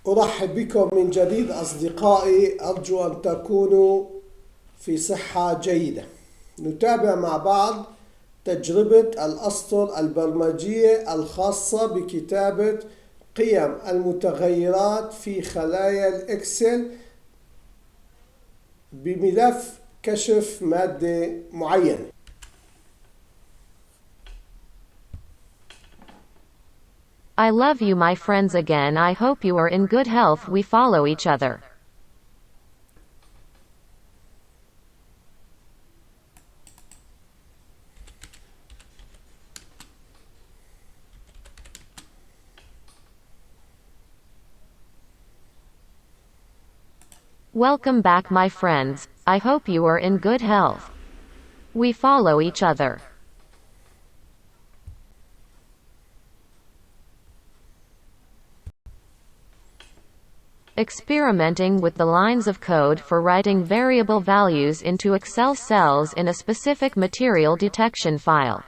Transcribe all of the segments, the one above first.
أرحب بكم من جديد أصدقائي، أرجو أن تكونوا في صحة جيدة. نتابع مع بعض تجربة الاسطر البرمجية الخاصة بكتابة قيم المتغيرات في خلايا الاكسل بملف كشف مادة معينة. I love you, my friends. Again, I hope you are in good health. We follow each other. Welcome back, my friends. I hope you are in good health. We follow each other. Experimenting with the lines of code for writing variable values into Excel cells in a specific material detection file.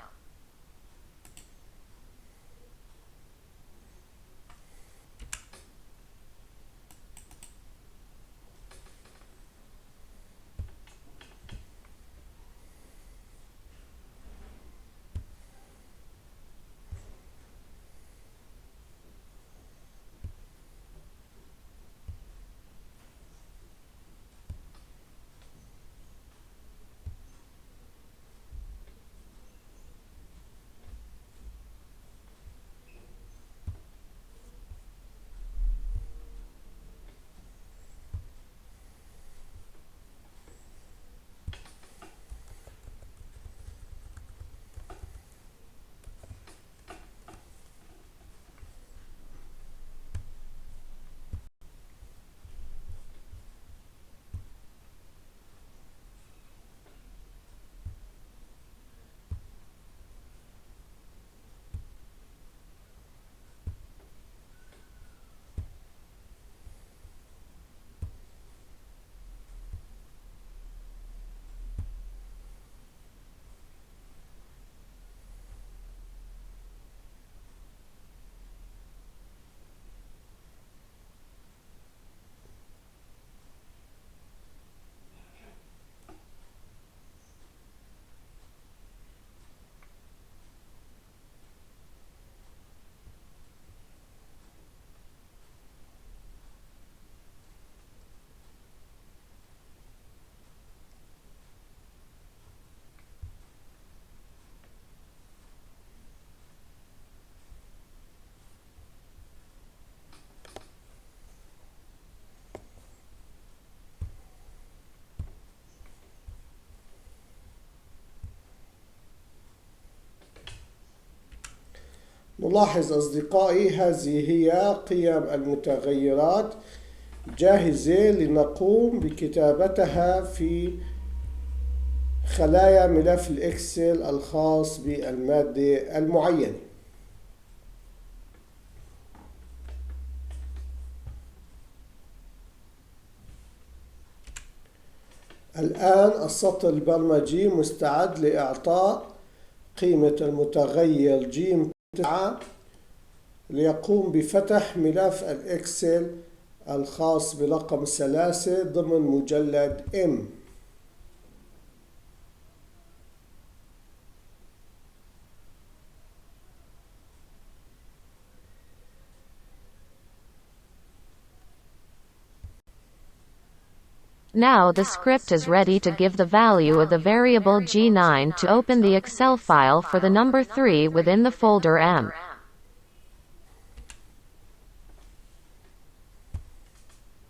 نلاحظ أصدقائي، هذه هي قيم المتغيرات جاهزة لنقوم بكتابتها في خلايا ملف الإكسل الخاص بالمادة المعينة. الآن السطر البرمجي مستعد لإعطاء قيمة المتغير ج 9 ليقوم بفتح ملف الإكسل الخاص برقم 3 ضمن مجلد M. Now the script is ready to give the value of the variable G9 to open the Excel file for the number 3 within the folder M.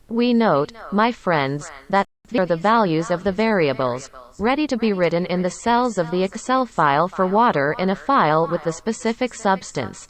We note, my friends, that these are the values of the variables, ready to be written in the cells of the Excel file for water in a file with the specific substance.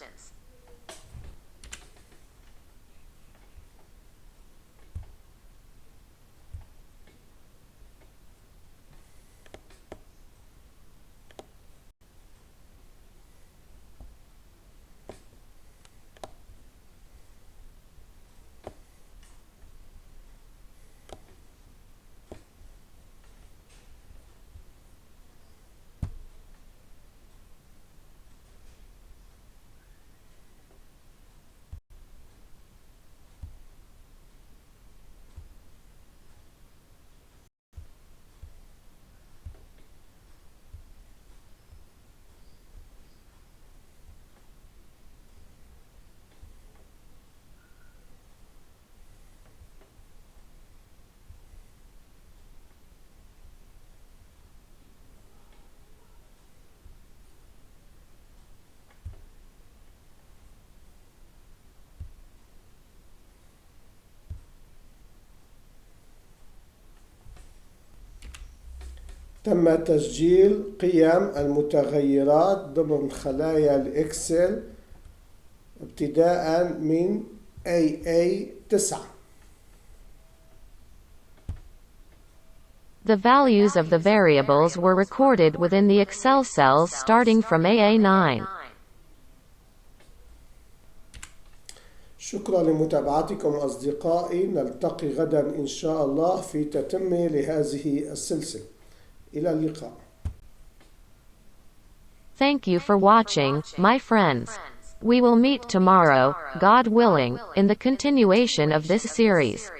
تم تسجيل قيم المتغيرات ضمن خلايا الإكسل ابتداء من AA9. The values of the variables were recorded within the Excel cells starting from AA9. شكرا لمتابعتكم أصدقائي، نلتقي غدا إن شاء الله في تتمة لهذه السلسلة. إلى اللقاء. Thank you for watching, my friends. We will meet tomorrow, God willing, in the continuation of this series.